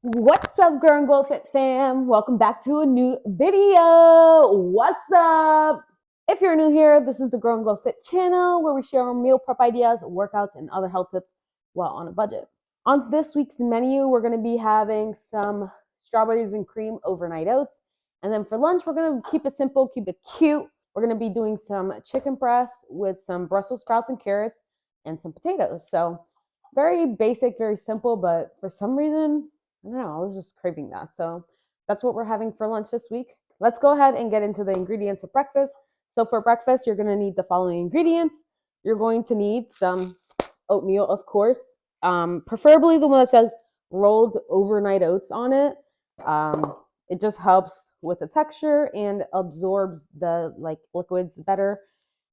What's up, Girl and Glow Fit fam? Welcome back to a new video. What's up? If you're new here, this is the Girl and Glow Fit channel where we share meal prep ideas, workouts, and other health tips while on a budget. On this week's menu, we're going to be having some strawberries and cream overnight oats. And then for lunch, we're going to keep it simple, keep it cute. We're going to be doing some chicken breast with some Brussels sprouts and carrots and some potatoes. So very basic, very simple, but for some reason, I don't know, I was just craving that. So that's what we're having for lunch this week. Let's go ahead and get into the ingredients of breakfast. So for breakfast, you're going to need the following ingredients. You're going to need some oatmeal, of course, preferably the one that says rolled overnight oats on it. It just helps with the texture and absorbs the liquids better.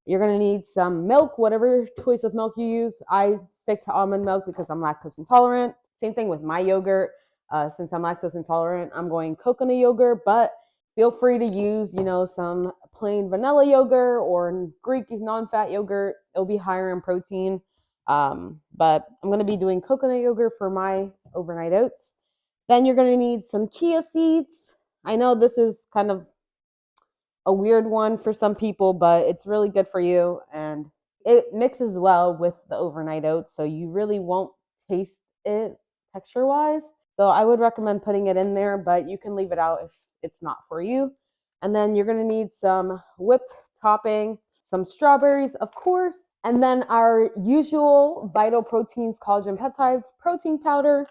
You're going to need some milk, whatever choice of milk you use. I stick to almond milk because I'm lactose intolerant. Same thing with my yogurt. Since I'm lactose intolerant, I'm going coconut yogurt, but feel free to use, some plain vanilla yogurt or Greek non-fat yogurt. It'll be higher in protein. But I'm going to be doing coconut yogurt for my overnight oats. Then you're going to need some chia seeds. I know this is kind of a weird one for some people, but it's really good for you. And it mixes well with the overnight oats, so you really won't taste it texture-wise. So I would recommend putting it in there, but you can leave it out if it's not for you. And then you're going to need some whipped topping, some strawberries, of course, and then our usual Vital Proteins collagen peptides protein powder.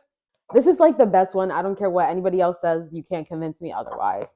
This is like the best one. I don't care what anybody else says. You can't convince me otherwise.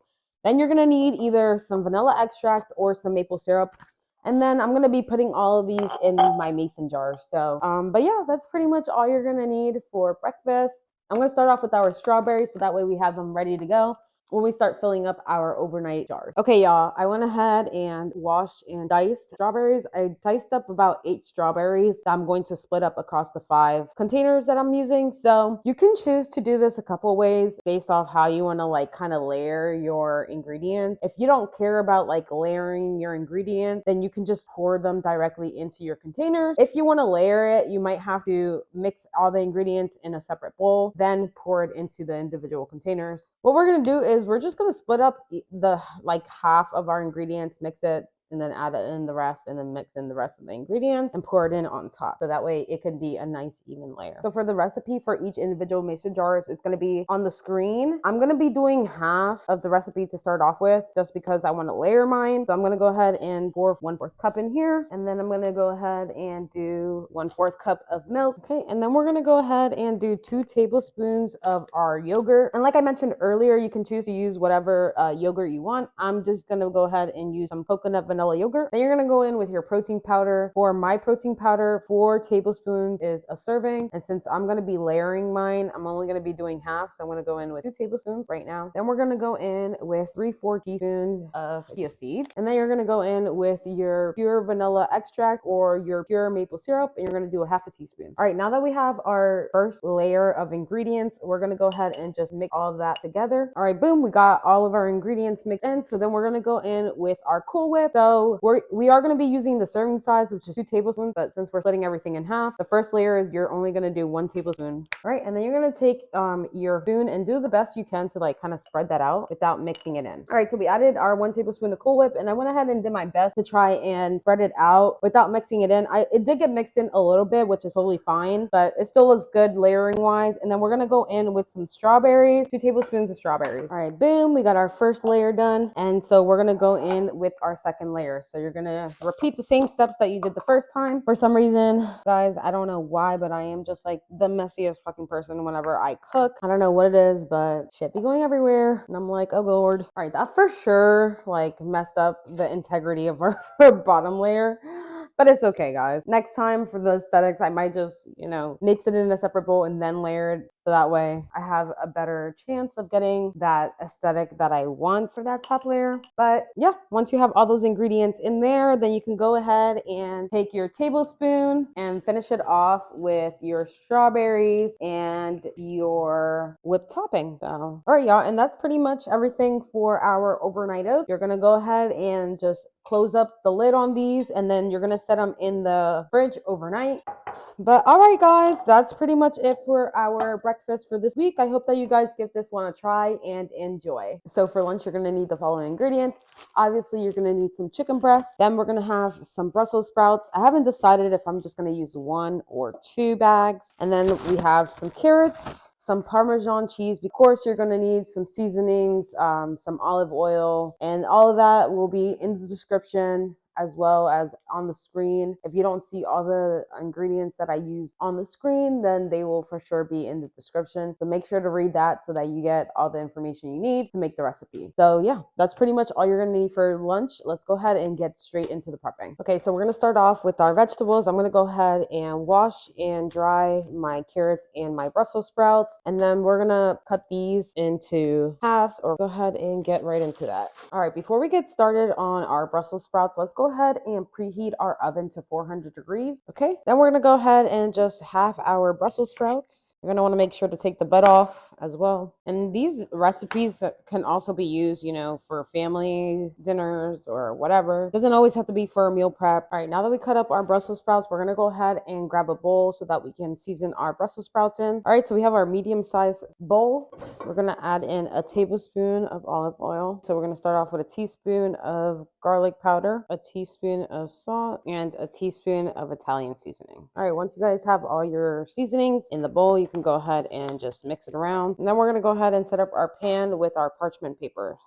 Then you're going to need either some vanilla extract or some maple syrup. And then I'm going to be putting all of these in my mason jar. So, but yeah, that's pretty much all you're going to need for breakfast. I'm going to start off with our strawberries so that way we have them ready to go when we start filling up our overnight jars. Okay, y'all, I went ahead and washed and diced strawberries. I diced up about 8 strawberries that I'm going to split up across the 5 containers that I'm using. So you can choose to do this a couple ways based off how you want to kind of layer your ingredients. If you don't care about layering your ingredients, then you can just pour them directly into your containers. If you want to layer it, you might have to mix all the ingredients in a separate bowl, then pour it into the individual containers. What we're going to do is we're just going to split up the half of our ingredients, mix it, and then add in the rest, and then mix in the rest of the ingredients and pour it in on top. So that way it can be a nice even layer. So for the recipe for each individual mason jars, it's going to be on the screen. I'm going to be doing half of the recipe to start off with just because I want to layer mine. So I'm going to go ahead and pour 1/4 cup in here. And then I'm going to go ahead and do 1/4 cup of milk. Okay. And then we're going to go ahead and do 2 tablespoons of our yogurt. And like I mentioned earlier, you can choose to use whatever yogurt you want. I'm just going to go ahead and use some coconut vanilla yogurt. Then you're going to go in with your protein powder. For my protein powder, 4 tablespoons is a serving. And since I'm going to be layering mine, I'm only going to be doing half. So I'm going to go in with 2 tablespoons right now. Then we're going to go in with 3/4 teaspoons of chia seeds. And then you're going to go in with your pure vanilla extract or your pure maple syrup. And you're going to do a 1/2 teaspoon. All right, now that we have our first layer of ingredients, we're going to go ahead and just mix all of that together. All right, boom, we got all of our ingredients mixed in. So then we're going to go in with our Cool Whip. So we are going to be using the serving size, which is 2 tablespoons, but since we're splitting everything in half, the first layer is you're only going to do 1 tablespoon. All right, and then you're going to take your spoon and do the best you can to kind of spread that out without mixing it in. All right, so we added our 1 tablespoon of Cool Whip, and I went ahead and did my best to try and spread it out without mixing it in. It did get mixed in a little bit, which is totally fine, but it still looks good layering wise. And then we're going to go in with some strawberries, 2 tablespoons of strawberries. All right, boom, we got our first layer done. And so we're going to go in with our second layer. So you're going to repeat the same steps that you did the first time. For some reason, guys, I don't know why, but I am just the messiest fucking person whenever I cook. I don't know what it is, but shit be going everywhere. And I'm like, oh Lord. All right, that for sure messed up the integrity of our bottom layer. But it's okay, guys. Next time for the aesthetics, I might just, mix it in a separate bowl and then layer it. So that way I have a better chance of getting that aesthetic that I want for that top layer. But yeah, once you have all those ingredients in there, then you can go ahead and take your tablespoon and finish it off with your strawberries and your whipped topping. So, all right, y'all. And that's pretty much everything for our overnight oats. You're going to go ahead and just close up the lid on these, and then you're going to set them in the fridge overnight. But all right, guys, that's pretty much it for our breakfast for this week. I hope that you guys give this one a try and enjoy. So for lunch, you're going to need the following ingredients. Obviously, you're going to need some chicken breast. Then we're going to have some Brussels sprouts. I haven't decided if I'm just going to use 1 or 2 bags. And then we have some carrots, some Parmesan cheese. Of course, you're going to need some seasonings, some olive oil, and all of that will be in the description as well as on the screen. If you don't see all the ingredients that I use on the screen, then they will for sure be in the description. So make sure to read that so that you get all the information you need to make the recipe. So yeah, that's pretty much all you're gonna need for lunch. Let's go ahead and get straight into the prepping. Okay, so we're gonna start off with our vegetables. I'm gonna go ahead and wash and dry my carrots and my Brussels sprouts, and then we're gonna cut these into halves or go ahead and get right into that. All right, before we get started on our Brussels sprouts, let's go ahead and preheat our oven to 400 degrees. Okay, then we're gonna go ahead and just half our Brussels sprouts. You're gonna want to make sure to take the butt off as well. And these recipes can also be used, you know, for family dinners or whatever. It doesn't always have to be for a meal prep. All right, now that we cut up our Brussels sprouts, we're gonna go ahead and grab a bowl so that we can season our Brussels sprouts in. All right, so we have our medium-sized bowl. We're gonna add in a tablespoon of olive oil. So we're gonna start off with a teaspoon of garlic powder, a teaspoon of salt, and a teaspoon of Italian seasoning. All right, once you guys have all your seasonings in the bowl, you can go ahead and just mix it around. And then we're gonna go ahead and set up our pan with our parchment paper.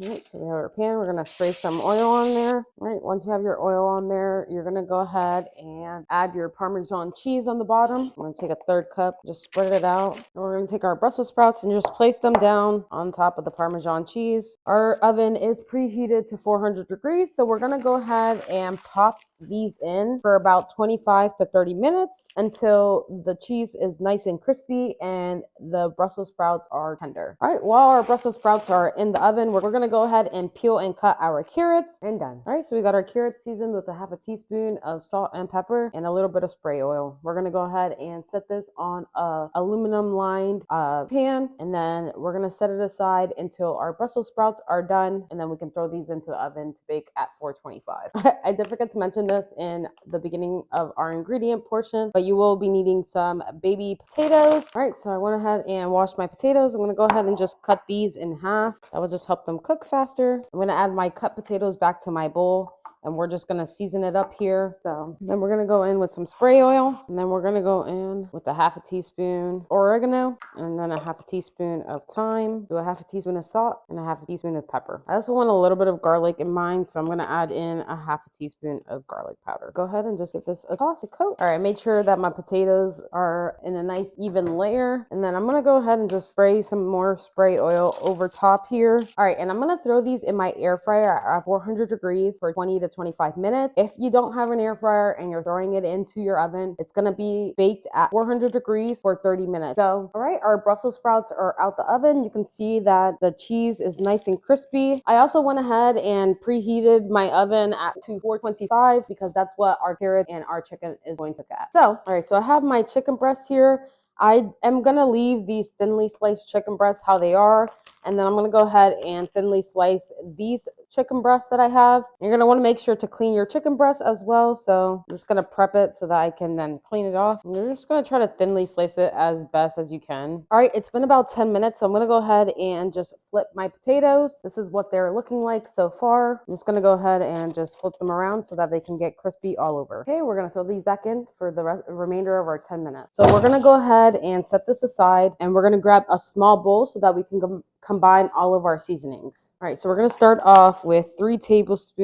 All right, so we have our pan. We're gonna spray some oil on there. All right, once you have your oil on there, you're gonna go ahead and add your Parmesan cheese on the bottom. I'm gonna take a 1/3 cup, just spread it out. And we're gonna take our Brussels sprouts and just place them down on top of the Parmesan cheese. Our oven is preheated to 400 degrees, so we're gonna go ahead and pop these in for about 25 to 30 minutes until the cheese is nice and crispy and the Brussels sprouts are tender. All right, while our Brussels sprouts are in the oven, we're gonna go ahead and peel and cut our carrots, and done. All right, so we got our carrots seasoned with a 1/2 teaspoon of salt and pepper and a little bit of spray oil. We're gonna go ahead and set this on a aluminum lined pan, and then we're gonna set it aside until our Brussels sprouts are done, and then we can throw these into the oven to bake at 425. I did forget to mention this in the beginning of our ingredient portion, but you will be needing some baby potatoes. All right, so I went ahead and washed my potatoes. I'm gonna go ahead and just cut these in half. That will just help them cook faster. I'm gonna add my cut potatoes back to my bowl, and we're just gonna season it up here. So then we're gonna go in with some spray oil, and then we're gonna go in with a 1/2 teaspoon oregano, and then a 1/2 teaspoon of thyme, do a 1/2 teaspoon of salt, and a 1/2 teaspoon of pepper. I also want a little bit of garlic in mine, so I'm gonna add in a 1/2 teaspoon of garlic powder. Go ahead and just give this a toss, a coat. All right, I made sure that my potatoes are in a nice even layer, and then I'm gonna go ahead and just spray some more spray oil over top here. All right, and I'm gonna throw these in my air fryer at 400 degrees for 20 to 25 minutes. If you don't have an air fryer and you're throwing it into your oven, it's gonna be baked at 400 degrees for 30 minutes. So, all right, our Brussels sprouts are out the oven. You can see that the cheese is nice and crispy. I also went ahead and preheated my oven to 425 because that's what our carrot and our chicken is going to cook at. So, all right, so I have my chicken breast here. I am gonna leave these thinly sliced chicken breasts how they are, and then I'm gonna go ahead and thinly slice these chicken breasts that I have. You're gonna wanna make sure to clean your chicken breast as well, so I'm just gonna prep it so that I can then clean it off. And you're just gonna try to thinly slice it as best as you can. All right, it's been about 10 minutes, so I'm gonna go ahead and just flip my potatoes. This is what they're looking like so far. I'm just gonna go ahead and just flip them around so that they can get crispy all over. Okay, we're gonna throw these back in for the remainder of our 10 minutes. So we're gonna go ahead and set this aside, and we're going to grab a small bowl so that we can combine all of our seasonings. All right, so we're going to start off with 3 teaspoons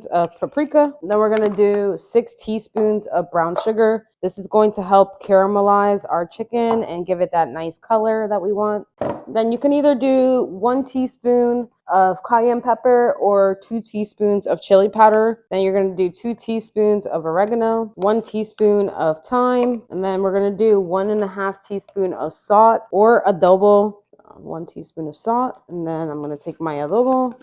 of paprika. Then we're going to do 6 teaspoons of brown sugar. This is going to help caramelize our chicken and give it that nice color that we want. Then you can either do 1 teaspoon of cayenne pepper or 2 teaspoons of chili powder. Then you're going to do 2 teaspoons of oregano, 1 teaspoon of thyme, and then we're going to do 1.5 teaspoon of salt or adobo, 1 teaspoon of salt, and then I'm going to take my adobo.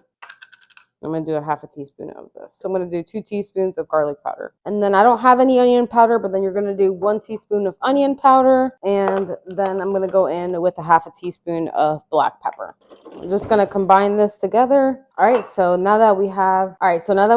I'm going to do a 1/2 teaspoon of this. So I'm going to do 2 teaspoons of garlic powder. And then I don't have any onion powder, but then you're going to do 1 teaspoon of onion powder. And then I'm going to go in with a 1/2 teaspoon of black pepper. I'm just gonna combine this together. All right, so now that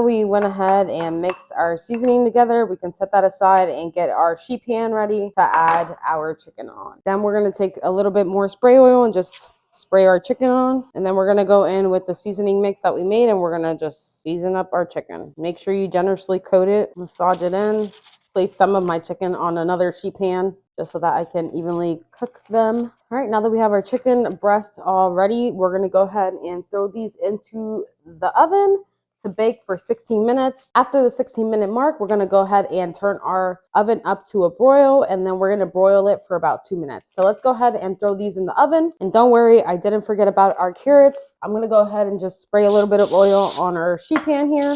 we went ahead and mixed our seasoning together, we can set that aside and get our sheet pan ready to add our chicken on. Then we're gonna take a little bit more spray oil and just spray our chicken on, and then we're gonna go in with the seasoning mix that we made, and we're gonna just season up our chicken. Make sure you generously coat it, massage it in. Place some of my chicken on another sheet pan just so that I can evenly cook them. All right, now that we have our chicken breast all ready, we're gonna go ahead and throw these into the oven to bake for 16 minutes. After the 16-minute mark, we're gonna go ahead and turn our oven up to a broil, and then we're gonna broil it for about 2 minutes. So let's go ahead and throw these in the oven. And don't worry, I didn't forget about our carrots. I'm gonna go ahead and just spray a little bit of oil on our sheet pan here.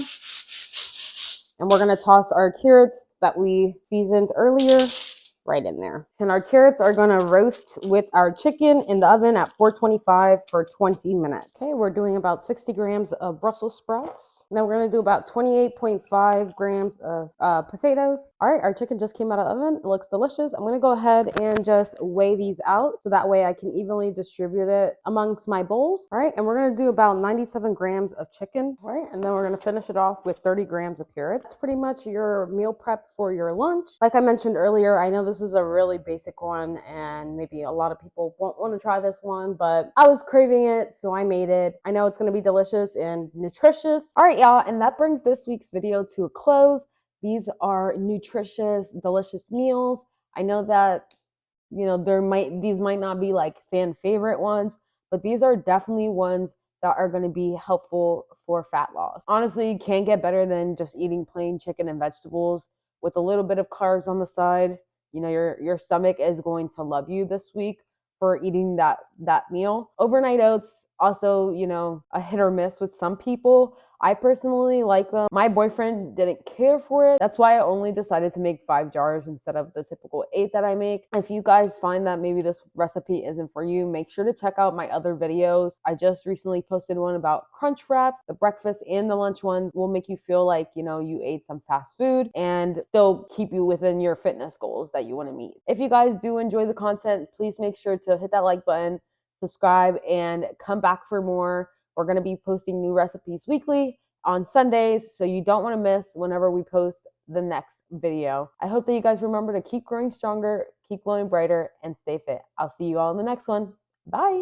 And we're gonna toss our carrots that we seasoned earlier right in there. And our carrots are gonna roast with our chicken in the oven at 425 for 20 minutes. Okay, we're doing about 60 grams of Brussels sprouts. Now we're gonna do about 28.5 grams of potatoes. All right, our chicken just came out of the oven. It looks delicious. I'm gonna go ahead and just weigh these out so that way I can evenly distribute it amongst my bowls. All right, and we're gonna do about 97 grams of chicken. All right, and then we're gonna finish it off with 30 grams of carrot. That's pretty much your meal prep for your lunch. Like I mentioned earlier, I know this is a really basic one and maybe a lot of people won't want to try this one, but I was craving it, so I made it. I know it's going to be delicious and nutritious. All right, y'all, and that brings this week's video to a close. These are nutritious, delicious meals. I know that these might not be like fan favorite ones, but these are definitely ones that are going to be helpful for fat loss. Honestly, you can't get better than just eating plain chicken and vegetables with a little bit of carbs on the side. Your stomach is going to love you this week for eating that meal. Overnight oats also, a hit or miss with some people. I personally like them. My boyfriend didn't care for it. That's why I only decided to make 5 jars instead of the typical 8 that I make. If you guys find that maybe this recipe isn't for you, make sure to check out my other videos. I just recently posted one about crunch wraps. The breakfast and the lunch ones will make you feel like, you ate some fast food and still keep you within your fitness goals that you want to meet. If you guys do enjoy the content, please make sure to hit that like button, subscribe, and come back for more. We're going to be posting new recipes weekly on Sundays, so you don't want to miss whenever we post the next video. I hope that you guys remember to keep growing stronger, keep glowing brighter, and stay fit. I'll see you all in the next one. Bye.